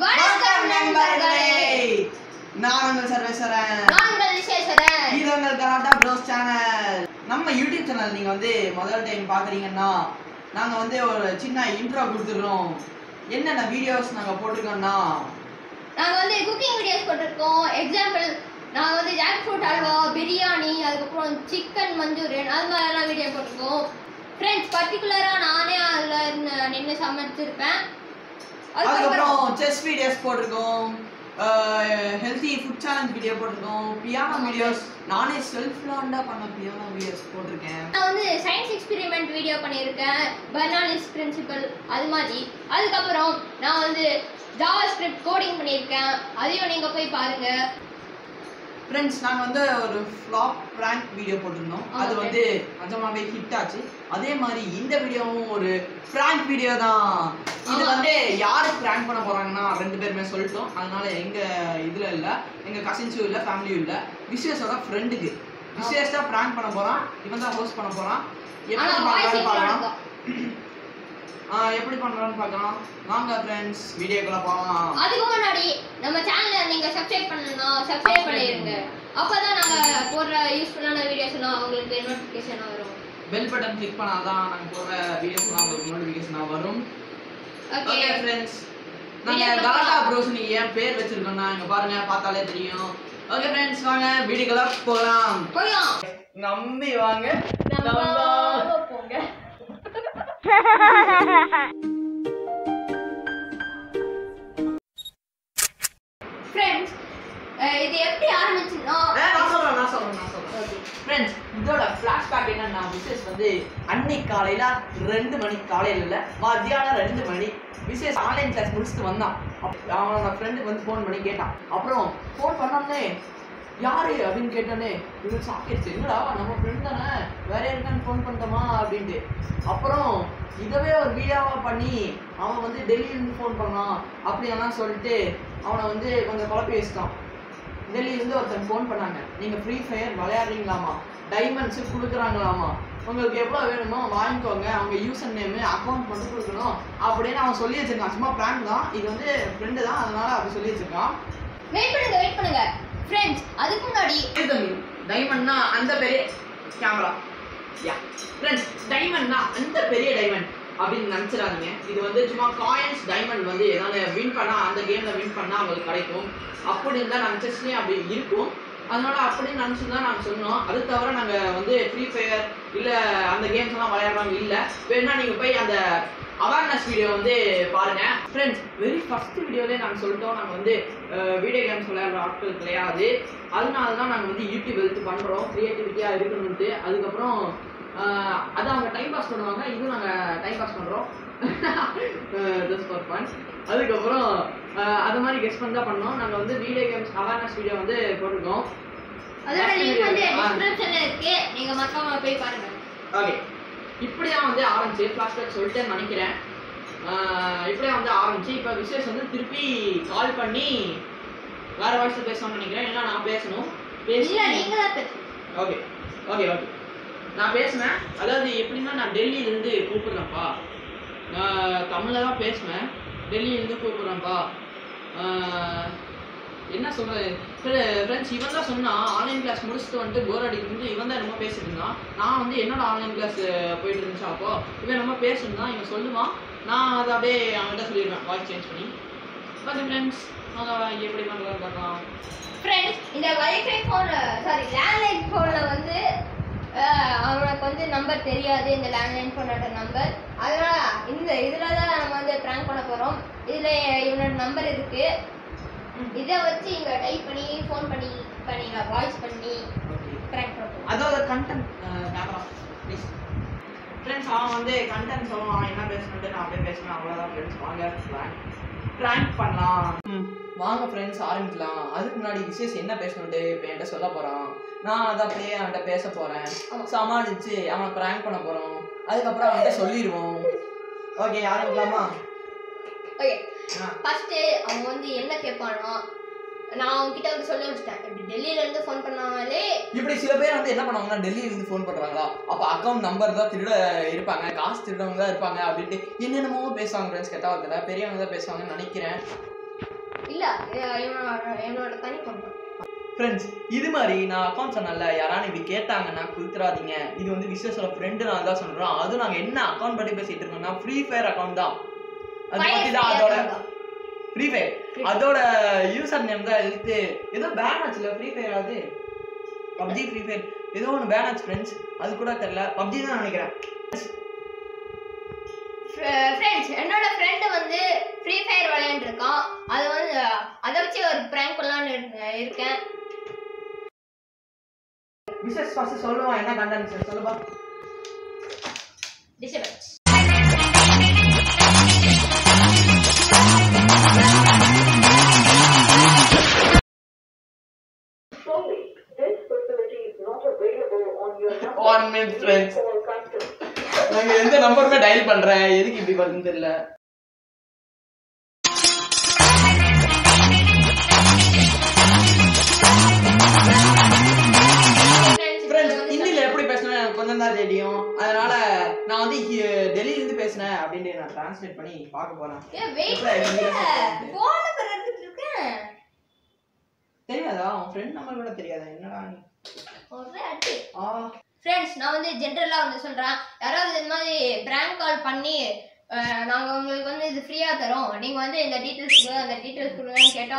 வணக்கம் நண்பர்களே. நான் உங்கள் சர்வேஸ்வரன். நான் உங்கள் விசேஸ்வரன். இது உங்கள் கலாட்டா ப்ரோஸ் சேனல். நம்ம யூடியூப் சேனல் நீங்க வந்து முதல் டைம் பாக்குறீங்கன்னா நாங்க வந்து ஒரு சின்ன இன்ட்ரோ கொடுத்துறோம். என்னென்ன வீடியோஸ் நாங்க போட்டுருக்கோம்னா நாங்க வந்து குக்கிங் வீடியோஸ் போட்டுருக்கோம். எக்ஸாம்பிள் நாங்க வந்து ஜாக் ஃப்ரூட் அல்வா, பிரியாணி, அதுக்கப்புறம் சிக்கன் மஞ்சூரியன் அது மாதிரிலாம் வீடியோ போட்டிருக்கோம். ஃப்ரெண்ட்ஸ் பர்டிகுலராக நானே அதில் நின்று சமைச்சிருப்பேன். அதுக்கப்புறம் செஸ் வீடியோஸ் போட்டிருக்கோம், ஹெல்த்தி ஃபுட் சேலஞ்ச் வீடியோ போட்டிருக்கோம், பியானோ வீடியோஸ், நானே செல்ஃப் லேர்ன்டா பண்ண பியானோ வீடியோஸ் போட்டிருக்கேன். நான் வந்து சயின்ஸ் எக்ஸ்பெரிமெண்ட் வீடியோ பண்ணியிருக்கேன், பெர்னாலிஸ் பிரின்சிபல் அது மாதிரி. அதுக்கப்புறம் நான் வந்து ஜாவா ஸ்கிரிப்ட் கோடிங் பண்ணியிருக்கேன், அதையும் நீங்கள் போய் பாருங்கள். ஃப்ரெண்ட்ஸ் நாங்கள் வந்து ஒரு ஃப்ளாப் ப்ராங்க் வீடியோ போட்டிருந்தோம். அது வந்து நிஜமாவே ஹிட் ஆச்சு. அதே மாதிரி இந்த வீடியோவும் ஒரு ப்ராங்க் வீடியோ தான். இது வந்து யாரு ப்ராங்க் பண்ண போறாங்கன்னா ரெண்டு பேருமே சொல்லிட்டோம். அதனால எங்க இதுல இல்ல, எங்க கசின்ஸும் இல்ல, ஃபேமிலியும் இல்ல, விசேஷோட ஃப்ரெண்டுக்கு விசேஷா ப்ராங்க் பண்ண போறான். இவன் தான் ஹோஸ்ட் பண்ண போறான். எப்படி பண்றான்னு பார்க்கலாம். வாங்க ஃப்ரெண்ட்ஸ் வீடியோக்குள்ள போகலாம். அதுக்கு முன்னாடி நம்ம சேனலை நீங்க சப்ஸ்கிரைப் பண்ணனும்னா சப்ஸ்கிரைப் பண்ணிருங்க. அப்பதான் நாங்க போடுற யூஸ்ஃபுல்லான வீடியோஸ் எல்லாம் உங்களுக்கு நோட்டிஃபிகேஷன் வரும். பெல் பட்டன் கிளிக் பண்ணாதான் நாங்க போடுற வீடியோஸ் எல்லாம் உங்களுக்கு நோட்டிஃபிகேஷன் வரும். ஓகே ஃப்ரெண்ட்ஸ், நாங்க கலாட்டா ப்ரோஸ் நீ ஏன் பேர் வச்சிருக்கோம்னா இங்க பாருங்க, பார்த்தாலே தெரியும். ஓகே ஃப்ரெண்ட்ஸ் வாங்க வீடியோக்குள்ள போகலாம். நம்பி வாங்க, நம்பாம போங்க. ஃப்ரெண்ட்ஸ் இது எப்படி ஆரம்பிச்சுன்னா நான் சொல்றேன். ஃப்ரெண்ட்ஸ் இதோட ஃபிளாஷ்பேக் என்னன்னா, விசேஷ் வந்து அன்னைக்கு காலையில 2 மணி, காலையில இல்ல மத்தியானம் 2 மணி விசேஷ் ஆன்லைன் கிளாஸ் முடிச்சுட்டு வந்தான். அவனோட ஃப்ரெண்டுக்கு வந்து ஃபோன் பண்ணி கேட்டான். அப்புறம் ஃபோன் பண்ணோன்னே யாரு அப்படின்னு கேட்டோன்னே இவனுக்கு சாக்கிடுச்சு. என்னடா நம்ம ஃப்ரெண்ட் தானே, வேற யாருக்கான்னு ஃபோன் பண்ணிட்டோமா அப்படின்ட்டு. அப்புறம் இதவே ஒரு வீடியோவா பண்ணி அவன் வந்து டெல்லியிலேருந்து ஃபோன் பண்ணான் அப்படியெல்லாம் சொல்லிட்டு அவனை வந்து கொஞ்சம் குழப்பி வச்சுட்டான். டெல்லியிலேருந்து ஒருத்தன் ஃபோன் பண்ணாங்க, நீங்கள் ஃப்ரீ ஃபயர் விளையாடுறீங்களாமா, டைமண்ட்ஸு கொடுக்குறாங்களாமா, உங்களுக்கு எவ்வளோ வேணுமோ வாங்கிக்கோங்க, அவங்க யூசர் நேமு அக்கௌண்ட் மட்டும் கொடுக்கணும் அப்படின்னு அவன் சொல்லி வச்சிருக்கான். சும்மா பிராங்க் தான், இது வந்து ஃப்ரெண்டு தான், அதனால அப்படி சொல்லி வச்சிருக்கான். வெயிட் பண்ணுங்க ஃப்ரெண்ட்ஸ். அதுக்கு முன்னாடி டைமண்ட்னா அந்த பெரிய கேமரா, யா ஃப்ரெண்ட்ஸ் டைமண்ட்னா அந்த பெரிய டைமண்ட் அப்படின்னு நினச்சிடாதீங்க. இது வந்து சும்மா காயின்ஸ். டைமண்ட் வந்து ஏதாவது வின் பண்ணால், அந்த கேமில் வின் பண்ணால் அவங்களுக்கு கிடைக்கும் அப்படின்னு தான் நாங்கள் செஸ்லேயும் அப்படி இருக்கும். அதனால அப்படின்னு நினச்சி தான் நாங்கள் சொன்னோம். அது தவிர நாங்கள் வந்து ஃப்ரீ ஃபயர் இல்லை அந்த கேம்ஸ் எல்லாம் விளையாடுறாங்க இல்லை. வேணா நீங்கள் போய் அந்த அவேர்னஸ் வீடியோ வந்து பாருங்கள். ஃப்ரெண்ட்ஸ் வெரி ஃபஸ்ட் வீடியோலேயே நாங்கள் சொல்லிட்டோம், நாங்கள் வந்து வீடியோ கேம்ஸ் விளையாடுற ஆட்கள் கிடையாது. அதனால தான் நாங்கள் வந்து யூடியூப் எடுத்து பண்ணுறோம், க்ரியேட்டிவிட்டியாக இருக்கணும்ட்டு. அதுக்கப்புறம் அது அவங்க டைம் பாஸ் பண்ணுவாங்க, இதுவும் நாங்கள் டைம் பாஸ் பண்ணுறோம் ஜஸ்ட் ஃபார் ஃபன். அதுக்கப்புறம் அது மாதிரி கெஸ்ட் பண்ணி தான் பண்ணோம். நாங்கள் வந்து வீடியோ கேம்ஸ் அவேர்னஸ் வீடியோ வந்து போட்டிருக்கோம். அதோட லிங்க் வந்து டிஸ்கிரிப்ஷன்ல இருக்கு, நீங்க மறக்காம போய் பாருங்க. ஓகே, இப்படி தான் வந்து ஆரம்பிச்சு ஃப்ளாஷ்பேக் சொல்லிட்டேன்னு நினைக்கிறேன். இப்படியே வந்து ஆரம்பிச்சு இப்போ விசேஷ் வந்து திருப்பி கால் பண்ணி வேற வாய்ஸ் பேசணும்னு நினைக்கிறேன். ஏன்னா நான் பேசணும். நீங்க தான் பேசணும். ஓகே ஓகே ஓகே நான் பேசுனேன். அதாவது எப்படின்னா, நான் டெல்லியிலேருந்து கூப்பிட்றேன்ப்பா, நான் தமிழில் தான் பேசுவேன், டெல்லியிலேருந்து கூப்பிட்றேன்ப்பா. என்ன சொல்கிறது ஃப்ரெண்ட்ஸ், இவன் தான் சொன்னான் ஆன்லைன் கிளாஸ் முடிச்சுட்டு வந்துட்டு போர் அடிக்கிறது. இவன் தான் ரொம்ப பேசிட்டு இருந்தான். நான் வந்து என்னோட ஆன்லைன் கிளாஸ் போயிட்டு இருந்துச்சு. அப்போ இவன் ரொம்ப பேசணும்தான், இவன் சொல்லுவான், நான் அதை அப்படியே அவன்கிட்ட சொல்லிடுவேன் வாய்ஸ் சேஞ்ச் பண்ணி. ஓகே ஃப்ரெண்ட்ஸ் நாங்கள் எப்படி பண்ணுறோம் பார்க்கலாம். ஃப்ரெண்ட்ஸ் இந்த வைஃபை ஃபோன் லேண்ட்லைன் ஃபோனில் வந்து அவனுக்கு வந்து நம்பர் தெரியாது, இந்த லேண்ட்லைன் ஃபோனோட நம்பர். அதனால இந்த இதில் தான் நம்ம வந்து ப்ராங்க் பண்ண போகிறோம். இதில் இவனோட நம்பர் இருக்குது. இதை வச்சு இங்கே டைப் பண்ணி ஃபோன் பண்ணி வாய்ஸ் பண்ணி ப்ராங்க் பண்ணுவோம். அதோட கண்டென்ட் கேமரா ப்ளீஸ். ஃப்ரெண்ட்ஸ் அவன் வந்து கண்டென்ட் சொல்லுவான், என்ன பேசணுன்ட்டு நான் அப்படியே பேசுவேன். அவ்வளோதான் ஃப்ரெண்ட்ஸ், வாங்க ப்ராங்க் பண்ணலாம். வாங்க ஃப்ரெண்ட்ஸ் ஆரம்பிக்கலாம். அதுக்கு முன்னாடி விசேஷ் என்ன பேசணுன்ட்டு இப்போ என்கிட்ட சொல்ல போகிறான். நான் அதை அப்படியே அவன்கிட்ட பேச போகிறேன், சமாளித்து அவனை ப்ராங்க் பண்ண போகிறோம். அதுக்கப்புறம் அவன்கிட்ட சொல்லிடுவோம். ஓகே ஆரம்பிக்கலாமா? ஓகே, ஃபஸ்ட்டு அவன் வந்து என்ன கேட்பானா, நான் அவங்ககிட்ட வந்து சொல்லி வச்சுட்டேன், இப்படி டெல்லியிலேருந்து ஃபோன் பண்ணாலே. இப்படி சில பேர் வந்து என்ன பண்ணுவாங்கன்னா, டெல்லியிலேருந்து ஃபோன் பண்ணுறாங்களா, அப்போ அக்கௌண்ட் நம்பர் தான் திருட இருப்பாங்க, காசு திருடவங்க தான் இருப்பாங்க அப்படின்ட்டு என்னென்னமோ பேசுவாங்க ஃப்ரெண்ட்ஸ். கெட்ட வார்த்தை பெரியவங்க தான் பேசுவாங்கன்னு நினைக்கிறேன். இல்ல என்னோட தனி பொண்ணு. ஃப்ரெண்ட்ஸ் இது மாதிரி நான் அக்கௌண்ட் சொன்னல யாரானு இப்படி கேட்டாங்கன்னா கொடுத்துறாதீங்க. இது வந்து விசேஷோட ஃப்ரெண்டு நான் தான் சொல்கிறோம். அதுவும் நாங்கள் என்ன அக்கௌண்ட் பற்றி பேசிகிட்டு இருக்கோம்னா ஃப்ரீ ஃபயர் அக்கௌண்ட் தான். அது பற்றி தான் அதோட ஃப்ரீ ஃபயர் அதோட யூசர் நேம் தான் எழுத்து ஏதோ பேன் ஆச்சுல ஃப்ரீ ஃபயர். அது பப்ஜி ஃப்ரீ ஃபயர் ஏதோ ஒன்று பேன் ஆச்சு ஃப்ரெண்ட்ஸ். அது கூட தெரியல பப்ஜி தான் நினைக்கிறேன். ஃப்ரெண்ட்ஸ் என்னோட ஃப்ரெண்டு வந்து ஃப்ரீ ஃபயர் விளையாண்டு இருக்கான். அது வந்து அதை வச்சு ஒரு பிராங்க் பண்ணலான்னு இருக்கேன். விசேஷ் ஃபர்ஸ்ட் சொல்லுவான் என்ன கண்டென்ட் சொல்லுவா. Disturbance One minute friends. நாங்க எந்த நம்பருமே டயல் பண்றேன். எதுக்கு இப்படி வருதுன்னு தெரியல. ஹிந்தில எப்படி பேசணும் எனக்கு கொஞ்சம் தான் தெரியும். அதனால நான் வந்து டெல்லியில இருந்து பேசுனேன் அப்படின்னு நான் டிரான்ஸ்லேட் பண்ணி பார்க்க போறேன். தெரியாதா உன் ஃப்ரெண்ட் நம்பர் கூட தெரியாதா? என்னடா நீ ஃப்ரெண்ட்ஸ் நான் வந்து ஜென்ரலா வந்து சொல்றேன். யாராவது இந்த மாதிரி பிராங்க் கால் பண்ணி நாங்க உங்களுக்கு வந்து இது ஃப்ரீயா தரோம், நீங்க வந்து இந்த டீடைல்ஸ் கொடுங்க அந்த டீடைல்ஸ் கொடுங்கன்னு கேட்டா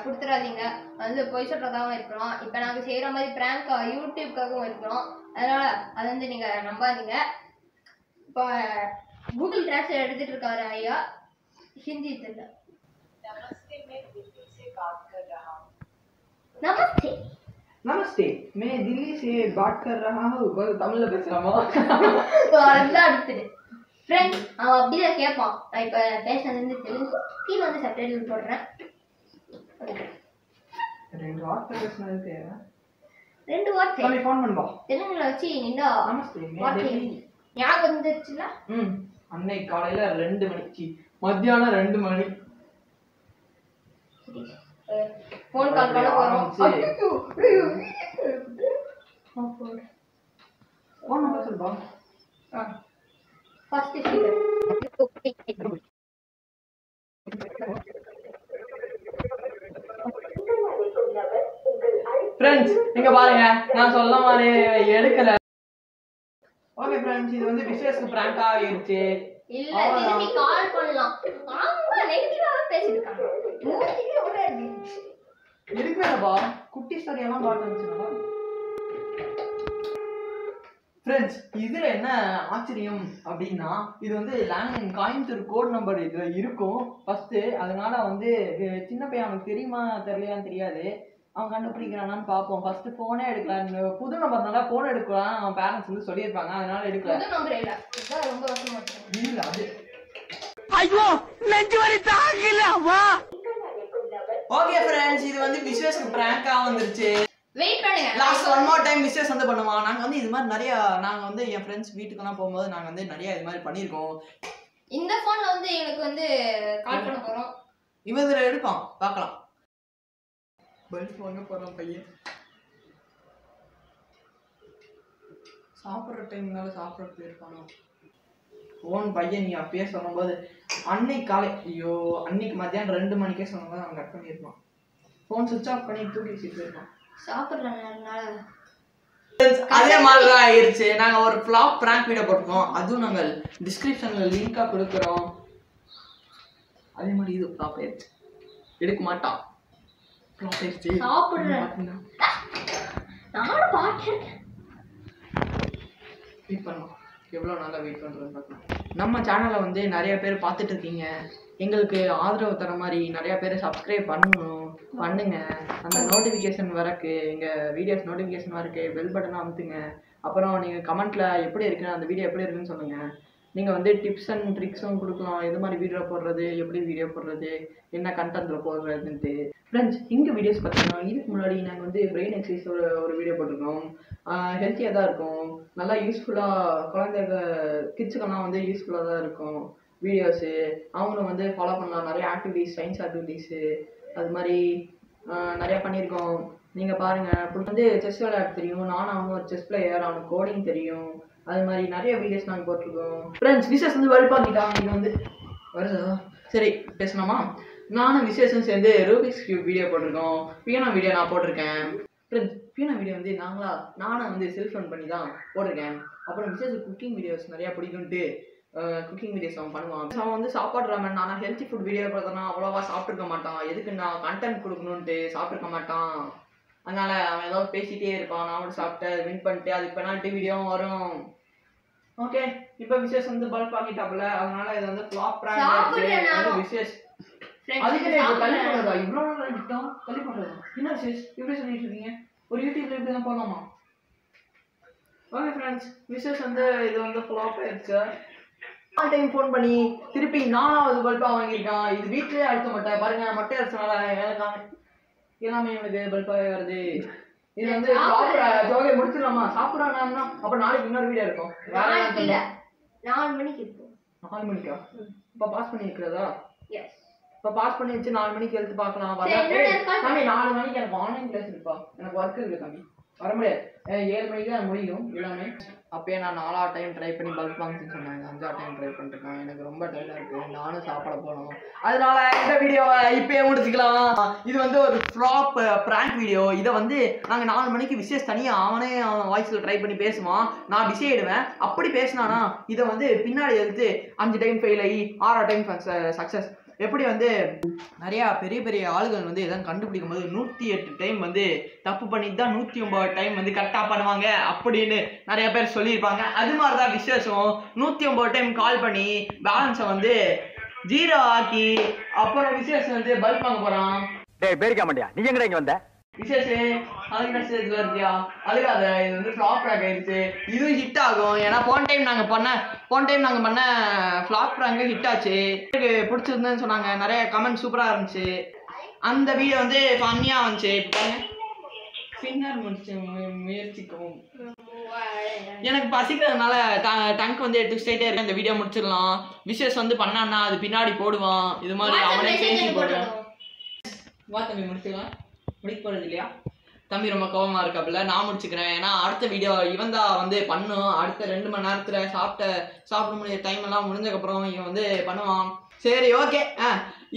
கொடுத்துடாதீங்க. வந்து போய் சொல்றதாகவும் இருக்கிறோம். இப்போ நாங்க செய்யற மாதிரி பிராங்க் யூடியூப்காகவும் இருக்கிறோம். அதனால அதை வந்து நீங்க நம்பாதீங்க. இப்போ கூகுள் டிரான்ஸ்லேட் எடுத்துட்டு இருக்காரு ஐயா. ஹிந்தி தெரியல. நமஸ்தே नमस्ते मैं दिल्ली से बात कर रहा हूँ. தமிழ்ல பேசலாமா? ஃப்ரெண்ட்ஸ் அவன் அப்படியே கேட்பான். நான் இப்போ பேசுனது வந்து தெலுங்கு. கீழே வந்து சப்டைட்டில் போடுறேன். ரெண்டு வார்த்தை பேசுனதுக்கு ரெண்டு வார்த்தை தம்பி ஃபோன் பண்ணுவா தெலுங்குல வச்சு நின்னா நமஸ்தே வார்த்தை ஞாபகம் வந்துருச்சுல. அன்னைக்கு காலையில 2 மணிக்கு மத்தியானம் 2 மணி ஃபோன் கால் பண்ண போறோம். ஃபோன் நம்பர் சொல்லுப்பா. ஃபர்ஸ்ட் ஸ்பீக்கர் ஃப்ரெண்ட்ஸ் இங்க பாருங்க நான் சொல்ல மாதிரி எடுக்கல. ஓகே ஃப்ரெண்ட்ஸ் இது வந்து விசேஷம் பிராங்க் ஆகிருச்சு. இல்ல திரும்பி கால் பண்ணலாம். ஆமா நெகட்டிவாவே பேசிருக்காங்க. இருக்குவேப்பா குட்டி ஸ்டோரி எல்லாம் பாத்துச்சுனா ஃப்ரெண்ட்ஸ் இதுல என்ன ஆச்சரியம் அப்படின்னா இது வந்து லேண்ட்லைன் கோயம்புத்தூர் கோட் நம்பர் இதுல இருக்கும் ஃபர்ஸ்ட். அதனால வந்து சின்ன பையன் அவனுக்கு தெரியுமா தெரியலையான்னு தெரியாது. அவன் கண்டுபிடிக்கிறானான்னு பார்ப்போம். ஃபர்ஸ்ட் போனே எடுக்கலாம். புது நம்பர்னால போன் எடுக்கலாம் அவன் பேரண்ட்ஸ் வந்து சொல்லியிருப்பாங்க. அதனால எடுக்கல. புது நம்பர் இல்ல இதான் ரொம்ப வருஷமா இல்ல அது ஐயோ நெஞ்சு வலி தாங்கலவா. ஓகே ஃப்ரெண்ட்ஸ் இது வந்து விசேஷ்க்கு பிராங்கா வந்துருச்சு. வெயிட் பண்ணுங்க. Last one more time Vishesh வந்து பண்ணுவான். நாங்க வந்து இது மாதிரி நிறைய நாங்க வந்து என் ஃப்ரெண்ட்ஸ் வீட்டுக்கெல்லாம் போகும்போது நாங்க வந்து நிறைய இது மாதிரி பண்ணியிருக்கோம். இந்த போன்ல வந்து எனக்கு வந்து கால் பண்ண போறோம். இவன் இதுல எடுப்பான் பார்க்கலாம். பல்ப் வாங்க போறான் பையன். சாப்பிட்ற டைம்னால சாப்பிட்றதுக்கு இருப்பானோ ஃபோன் பையன். நீ அப்பயே சொல்லும்போது அன்னைக்கு காலை ஐயோ அன்னைக்கு மத்தியானம் 2 மணிக்கே சொன்னபோது அவன் கட் பண்ணியிருப்பான். ஃபோன் சுவிட்ச் ஆஃப் பண்ணி தூக்கி வச்சுட்டு போயிருப்பான். சாப்பிட்றதுனால அதே மாதிரி தான் ஆயிடுச்சு. நாங்க ஒரு ஃப்ளாப் பிராங்க் வீடியோ போட்டுருக்கோம். அதுவும் நாங்கள் டிஸ்கிரிப்ஷன்ல லிங்கா கொடுக்குறோம். அதே மாதிரி இது ஃப்ளாப் ஆயிடுச்சு. எடுக்க மாட்டான். ஃப்ளாப் ஆயிடுச்சு. சாப்பிட்றேன் நானும் பாட்டேன். வெயிட் பண்ணலாம். எவ்வளோ நாளாக வெயிட் பண்ணுறதுன்னு பார்க்கலாம். நம்ம சேனலை வந்து நிறைய பேர் பார்த்துட்டு இருக்கீங்க. எங்களுக்கு ஆதரவு தர மாதிரி நிறையா பேர் சப்ஸ்கிரைப் பண்ணுங்க. அந்த நோட்டிஃபிகேஷன் வரக்கு எங்கள் வீடியோஸ் நோட்டிஃபிகேஷன் வரக்கு பெல் பட்டனை அமுத்துங்க. அப்புறம் நீங்கள் கமெண்ட்டில் எப்படி இருக்குன்னு அந்த வீடியோ எப்படி இருக்குன்னு சொல்லுங்கள். நீங்கள் வந்து டிப்ஸ் அண்ட் ட்ரிக்ஸும் கொடுக்கலாம். எது மாதிரி வீடியோ போடுறது, எப்படி வீடியோ போடுறது, என்ன கண்டென்ட்டில் போடுறதுன்ட்டு. ஃப்ரெண்ட்ஸ் இங்கே வீடியோஸ் பார்த்தீங்கன்னா இதுக்கு முன்னாடி நாங்கள் வந்து பிரெயின் எக்ஸசைஸ் ஒரு வீடியோ போட்டிருக்கோம். ஹெல்த்தியாக தான் இருக்கும். நல்லா யூஸ்ஃபுல்லாக குழந்தைங்க கிட்ஸுக்கெல்லாம் வந்து யூஸ்ஃபுல்லாக தான் இருக்கும் வீடியோஸு. அவங்களும் வந்து ஃபாலோ பண்ணலாம். நிறைய ஆக்டிவிட்டீஸ், சயின்ஸ் ஆக்டிவிட்டீஸு அது மாதிரி நிறையா பண்ணியிருக்கோம். நீங்கள் பாருங்கள். வந்து செஸ் விளையாட தெரியும். அவனும் ஒரு செஸ் பிளேயர். அவனுக்கு கோடிங் தெரியும். அது மாதிரி நிறைய வீடியோஸ் நாங்கள் போட்டிருக்கோம். ஃப்ரெண்ட்ஸ் விசேஷ் வந்து வலுப்பாக்கிட்டான். இது வந்து வருதா? சரி பேசலாமா? நானும் விசேஷம் சேர்ந்து ரூபிக்ஸ் கியூப் வீடியோ போட்டிருக்கோம். பியானோ வீடியோ நான் போட்டிருக்கேன். ஃப்ரெண்ட்ஸ் பியானோ வீடியோ வந்து நானும் வந்து செல்ஃப் ரன் பண்ணி தான் போட்டிருக்கேன். அப்புறம் விசேஷம் குக்கிங் வீடியோஸ் நிறையா பிடிக்கும்ட்டு குக்கிங் வீடியோஸ் அவன் பண்ணுவான். அவன் வந்து சாப்பாடு ராமன் ஆனால் ஹெல்த்தி ஃபுட் வீடியோ பார்த்தோன்னா அவ்வளோவா சாப்பிட்ருக்க மாட்டான். எதுக்கு நான் கண்டென்ட் கொடுக்கணுன்ட்டு சாப்பிட்ருக்க மாட்டான். அதனால அவன் ஏதாவது பேசிகிட்டே இருப்பான். நான் மட்டும் சாப்பிட்டு வின் பண்ணிட்டு அதுக்கு பெனால்ட்டி வீடியோவும் வரும். ஓகே இப்போ விசேஷ் வந்து பல்ப் ஆகிட்டாப்புல. அதனால இது வந்து ஃப்ளாப் பிராங்க் விசேஷ். அதுக்கு தள்ளி போடுறதா இவ்வளோ நாள் விட்டோம் தள்ளி போடுறதா என்ன விசேஷ் இப்படி சொல்லிட்டு இருக்கீங்க? ஒரு யூடியூப்ல இப்படி தான் போகலாமா? ஓகே ஃப்ரெண்ட்ஸ் விசேஷ் வந்து இது வந்து ஃப்ளாப் ஆயிடுச்சு. ஆல் டைம் ஃபோன் பண்ணி திருப்பி 4வது பல்பாக வாங்கியிருக்கான். இது வீட்லேயே அடிச்ச மாட்டேன் பாருங்க. மட்டை அடிச்சனால எல்லாமே எனக்கு பல்பாகவே வருது. இது வந்து ஜோகை முடிச்சிடலாமா? சாப்பிட்றானா அப்புறம் நாளைக்கு இன்னொரு வீடியோ இருக்கும். 4 மணிக்கு இருக்கும். 4 மணிக்கா? இப்போ பாஸ் பண்ணி இருக்கிறதா? இப்போ பாஸ் பண்ணி வச்சு 4 மணிக்கு எடுத்து பார்க்கலாம். தம்பி 4 மணிக்கு எனக்கு ஆன்லைன் கிளாஸ் இருக்குப்பா. எனக்கு ஒர்க் இருக்குது தம்பி, வர முடியாது. 7 மணிக்கு தான் முடியும் எல்லாமே. அப்பயே நான் 4ஆவது டைம் ட்ரை பண்ணி பல்ப் வாங்கிச்சுன்னு சொன்னாங்க. 5ஆவது டைம் ட்ரை பண்ணிருக்கேன். எனக்கு ரொம்ப டயர்டாக இருக்குது. நானும் சாப்பிட போகணும். அதனால இந்த வீடியோவை இப்பயே முடிச்சுக்கலாம். இது வந்து ஒரு ஃப்ளாப் ப்ராங்க் வீடியோ. இதை வந்து நாங்கள் 4 மணிக்கு விசேஷ் தனியாக அவன் வாய்ஸில் ட்ரை பண்ணி பேசுவான். நான் பிஸி ஆகிடுவேன். அப்படி பேசினானா இதை வந்து பின்னாடி எடுத்து 5 டைம் ஃபெயில் ஆகி 6ஆவது டைம் சக்ஸஸ். எப்படி வந்து நிறையா பெரிய பெரிய ஆளுகள் வந்து எதாவது கண்டுபிடிக்கும் போது 108 டைம் வந்து தப்பு பண்ணிட்டு தான் 109 டைம் வந்து கரெக்டாக பண்ணுவாங்க அப்படின்னு நிறைய பேர் சொல்லியிருப்பாங்க. அது மாதிரி தான் விசேஷம் 109 டைம் கால் பண்ணி பேலன்ஸை வந்து 0 ஆக்கி அப்புறம் விசேஷம் வந்து பல்ப் வாங்க போகிறான். பேரிக்க மாட்டியா நீ எங்கடா இங்கே வந்த? விசேஷ் அதுக்கு இருக்கியா அதுக்காக இது வந்து ஃப்ளாப் ப்ராங்க் ஆயிடுச்சு. இதுவும் ஹிட் ஆகும். ஏன்னா போன டைம் நாங்கள் பண்ண ஃப்ளாப் ப்ராங்க் ஹிட் ஆச்சு. எனக்கு பிடிச்சிருந்தேன்னு சொன்னாங்க. நிறைய கமெண்ட் சூப்பராக இருந்துச்சு. அந்த வீடியோ வந்து ஃபன்னியாக வந்துச்சு. இப்போ பாருங்க ஃபிங்கர் முடிச்சு முயற்சிக்கவும். எனக்கு பசிக்கிறதுனால டங்க் வந்து எடுத்து ஸ்ட்ரைட்டே இருக்கு. இந்த வீடியோ முடிச்சிடலாம். விசேஷ் வந்து பண்ணான்னா அது பின்னாடி போடுவான். இது மாதிரி அவனே பேசி போடுவான். வா தம்பி முடிச்சுக்கலாம். முடிக்க போகிறது இல்லையா? தம்பி ரொம்ப கோபமாக இருக்காப்புல. நான் முடிச்சுக்கிறேன். ஏன்னா அடுத்த வீடியோ இவன் தான் வந்து பண்ணும். அடுத்த 2 மணி நேரத்தில் சாப்பிட முடியாத டைம் எல்லாம் முடிஞ்சதுக்கப்புறம் இவன் வந்து பண்ணுவான். சரி ஓகே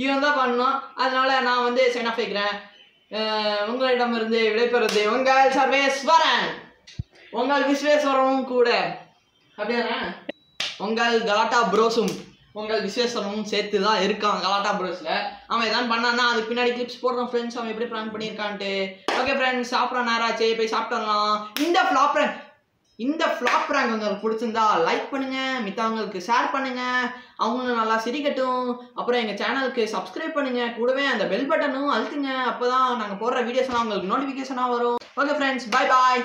இவன் தான் பண்ணணும். அதனால நான் வந்து சைன் ஆஃப் வைக்கிறேன். உங்களிடமிருந்து விடைபெறுவது உங்கள் சர்வேஸ்வரன். உங்கள் விஸ்வேஸ்வரனும் கூட அப்படிதானே? உங்கள் கலாட்டா ப்ரோஸும் உங்கள் விசேஷமும் சேர்த்து தான் இருக்கான் கலாட்டா ப்ரோஸில். அவன் எதாவது பண்ணான்னா அதுக்கு பின்னாடி கிளிப்ஸ் போடுறான் ஃப்ரெண்ட்ஸ். அவன் எப்படி ப்ராங்க் பண்ணியிருக்கான்ட்டு. ஓகே ஃப்ரெண்ட்ஸ் சாப்பிட்ற நேரம் ஆச்சு, போய் சாப்பிட்டுடலாம். இந்த ஃப்ளாப் ப்ராங்க் உங்களுக்கு பிடிச்சிருந்தா லைக் பண்ணுங்கள், மித்தவங்களுக்கு ஷேர் பண்ணுங்கள், அவங்களும் நல்லா சிரிக்கட்டும். அப்புறம் எங்கள் சேனலுக்கு சப்ஸ்கிரைப் பண்ணுங்கள். கூடவே அந்த பெல் பட்டனும் அழுத்துங்க. அப்போ தான் நாங்கள் போடுற வீடியோஸ்லாம் உங்களுக்கு நோட்டிஃபிகேஷனாக வரும். ஓகே ஃப்ரெண்ட்ஸ், பாய் பாய்.